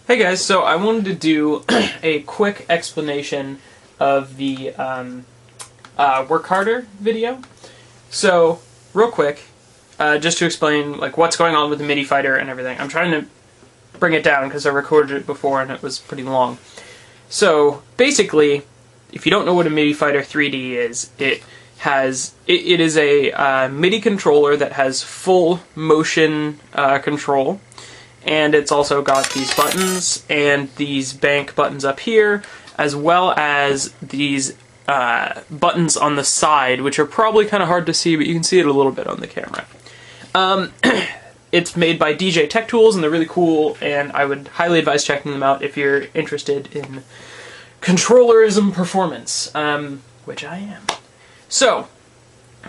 Hey guys, so I wanted to do a quick explanation of the Work Harder video. So, real quick, just to explain like what's going on with the Midi fighter and everything. I'm trying to bring it down because I recorded it before and it was pretty long. So, basically, if you don't know what a Midi fighter 3D is, it is a MIDI controller that has full motion control. And it's also got these buttons and these bank buttons up here, as well as these buttons on the side, which are probably kind of hard to see, but you can see it a little bit on the camera. It's made by DJ Tech Tools, and they're really cool, and I would highly advise checking them out if you're interested in controllerism performance, which I am. So,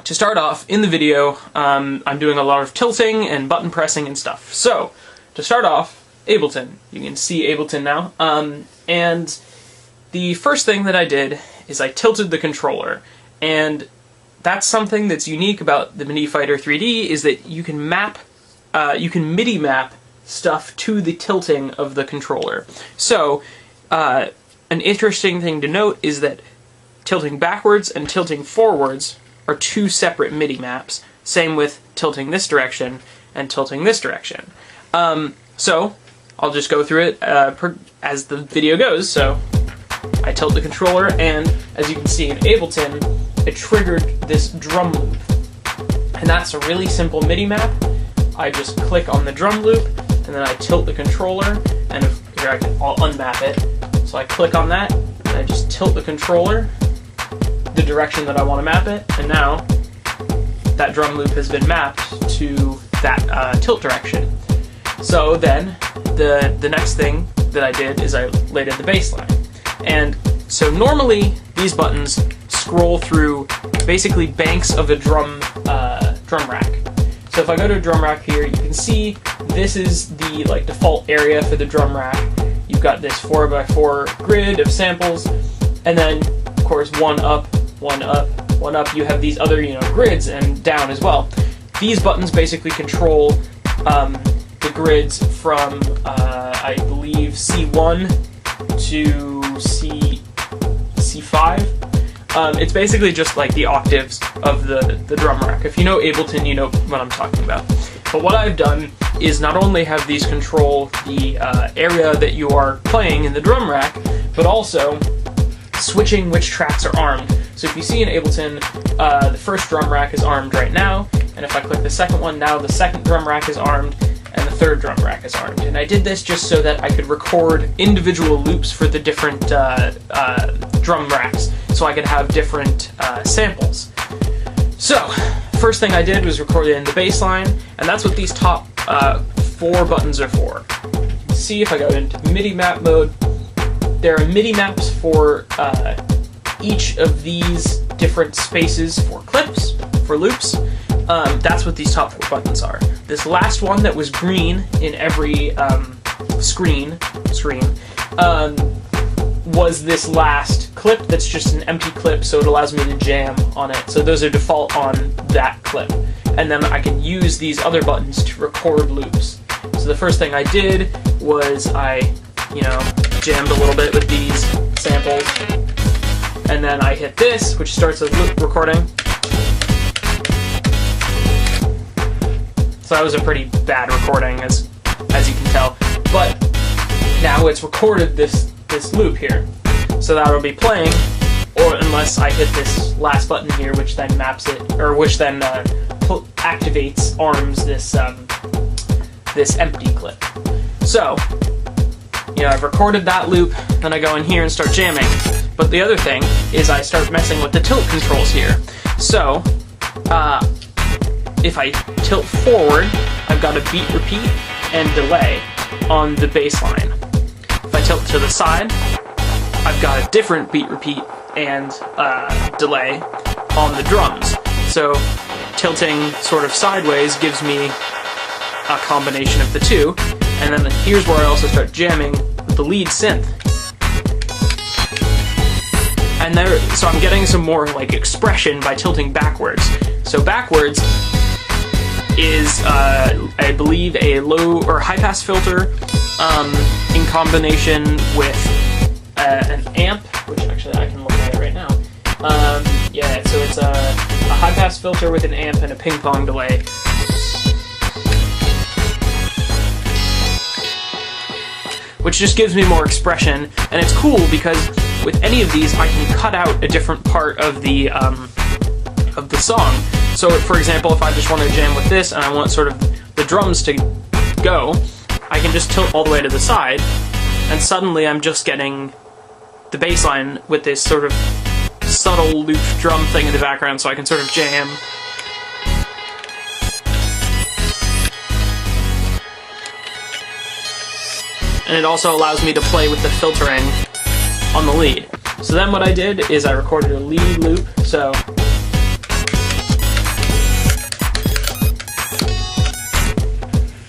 to start off, in the video, I'm doing a lot of tilting and button pressing and stuff. So, to start off, Ableton. You can see Ableton now. And the first thing that I did is I tilted the controller. And that's something that's unique about the Midi Fighter 3D, is that you can MIDI map stuff to the tilting of the controller. So, an interesting thing to note is that tilting backwards and tilting forwards are two separate MIDI maps. Same with tilting this direction and tilting this direction. So, I'll just go through it as the video goes. So, I tilt the controller, and as you can see in Ableton, it triggered this drum loop. And that's a really simple MIDI map. I just click on the drum loop, and then I tilt the controller, and here I'll unmap it. So I click on that, and I just tilt the controller the direction that I want to map it, and now that drum loop has been mapped to that tilt direction. So then, the next thing that I did is I laid in the bass line. And so normally, these buttons scroll through basically banks of a drum rack. So if I go to a drum rack here, you can see this is the default area for the drum rack. You've got this 4x4 grid of samples, and then, of course, one up, one up, one up. You have these other, grids and down as well. These buttons basically control the grids from, I believe, C1 to C5. It's basically just like the octaves of the drum rack. If you know Ableton, you know what I'm talking about. But what I've done is not only have these control the area that you are playing in the drum rack, but also switching which tracks are armed. So if you see in Ableton, the first drum rack is armed right now, and if I click the second one, now the second drum rack is armed, and the third drum rack is armed. And I did this just so that I could record individual loops for the different drum racks, so I could have different samples. So, first thing I did was record it in the bass line, and that's what these top 4 buttons are for. You can see if I go into MIDI map mode, there are MIDI maps for each of these different spaces for clips, for loops. That's what these top 4 buttons are. This last one that was green in every screen was this last clip that's just an empty clip, so it allows me to jam on it. So those are default on that clip. And then I can use these other buttons to record loops. So the first thing I did was I, jammed a little bit with these samples. And then I hit this, which starts a loop recording. So that was a pretty bad recording, as you can tell. But now it's recorded this loop here. So that'll be playing, or unless I hit this last button here, which then maps it, or which then activates, arms this this empty clip. So, I've recorded that loop, then I go in here and start jamming. But the other thing is I start messing with the tilt controls here. So, if I tilt forward, I've got a beat repeat and delay on the bass line. If I tilt to the side, I've got a different beat repeat and delay on the drums. So tilting sort of sideways gives me a combination of the two. And then here's where I also start jamming with the lead synth. And so I'm getting some more expression by tilting backwards. So backwards is, I believe, a low or high pass filter in combination with an amp, which actually I can look at it right now. Yeah, so it's a high-pass filter with an amp and a ping-pong delay. Which just gives me more expression, and it's cool because with any of these I can cut out a different part of the song. So for example, if I just want to jam with this and I want sort of the drums to go, I can just tilt all the way to the side, and suddenly I'm just getting the bass line with this sort of subtle loop drum thing in the background, so I can sort of jam. And it also allows me to play with the filtering on the lead. So then what I did is I recorded a lead loop, so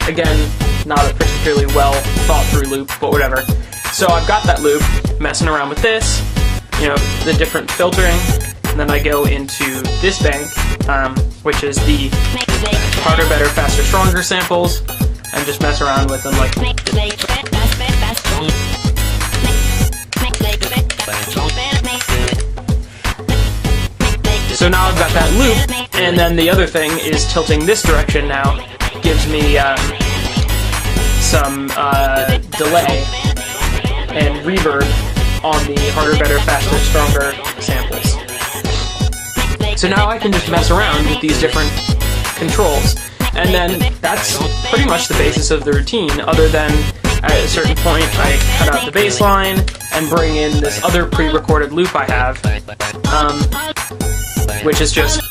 again, not a particularly well thought through loop, but whatever. So I've got that loop, messing around with this, you know, the different filtering, and then I go into this bank, which is the harder, better, faster, stronger samples, and just mess around with them like. So now I've got that loop, and then the other thing is tilting this direction now gives me some delay and reverb on the harder, better, faster, stronger samples. So now I can just mess around with these different controls. And then that's pretty much the basis of the routine, other than at a certain point I cut out the bass line and bring in this other pre-recorded loop I have, which is just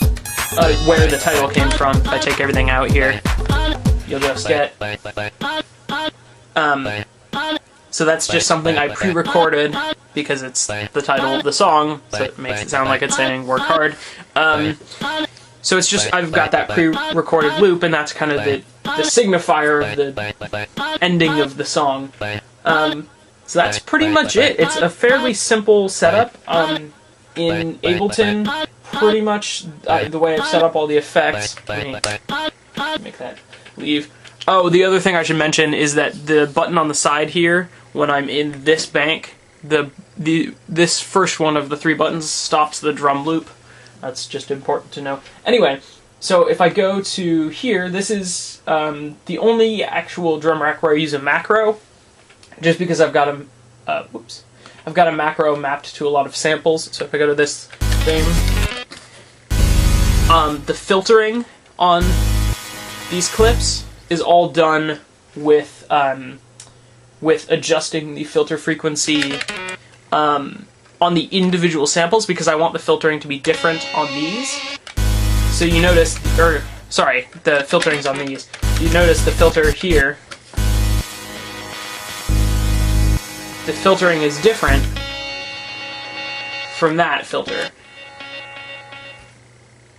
where the title came from. If I take everything out here, you'll just get... so that's just something I pre-recorded because it's the title of the song, so it makes it sound like it's saying work hard. So it's just, I've got that pre-recorded loop, and that's kind of the signifier of the ending of the song. So that's pretty much it. It's a fairly simple setup. In Ableton, pretty much the way I've set up all the effects. Let me make that leave. Oh, the other thing I should mention is that the button on the side here, when I'm in this bank, this first one of the 3 buttons stops the drum loop. That's just important to know. Anyway, so if I go to here, this is the only actual drum rack where I use a macro, just because I've got I've got a macro mapped to a lot of samples. So if I go to this thing, the filtering on these clips is all done with adjusting the filter frequency on the individual samples, because I want the filtering to be different on these. So you notice, or sorry, the filtering's on these. You notice the filter here, the filtering is different from that filter.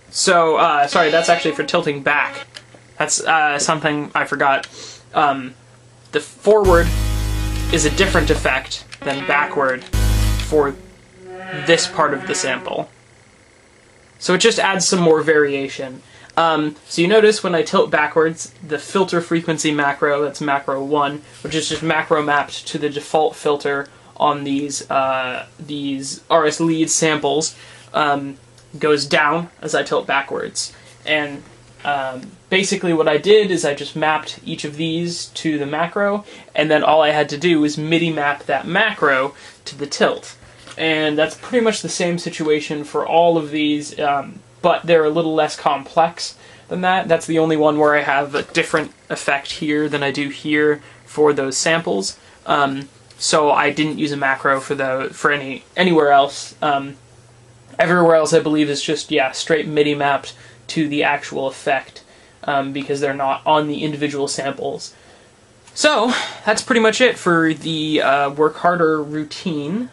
So, sorry, that's actually for tilting back. That's something I forgot. The forward is a different effect than backward for this part of the sample. So it just adds some more variation. So you notice when I tilt backwards, the filter frequency macro, that's macro 1, which is just macro mapped to the default filter on these RS lead samples, goes down as I tilt backwards. And basically what I did is I just mapped each of these to the macro, and then all I had to do was MIDI map that macro to the tilt. And that's pretty much the same situation for all of these, but they're a little less complex than that. That's the only one where I have a different effect here than I do here for those samples. So I didn't use a macro for anywhere else. Everywhere else I believe is just, yeah, straight MIDI mapped to the actual effect, because they're not on the individual samples. So that's pretty much it for the Work Harder routine.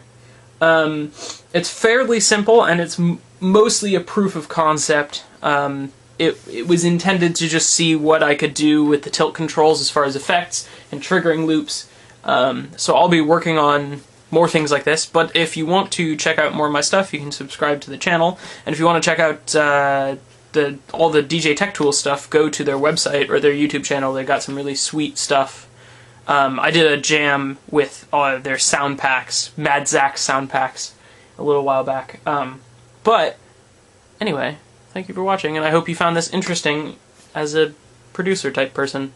It's fairly simple, and it's mostly a proof of concept. It was intended to just see what I could do with the tilt controls as far as effects and triggering loops. So I'll be working on more things like this, but if you want to check out more of my stuff, you can subscribe to the channel, and if you want to check out all the DJ Tech Tools stuff, go to their website or their YouTube channel. They got some really sweet stuff I did a jam with their sound packs, Mad Zach sound packs, a little while back. But anyway, thank you for watching, and I hope you found this interesting as a producer type person.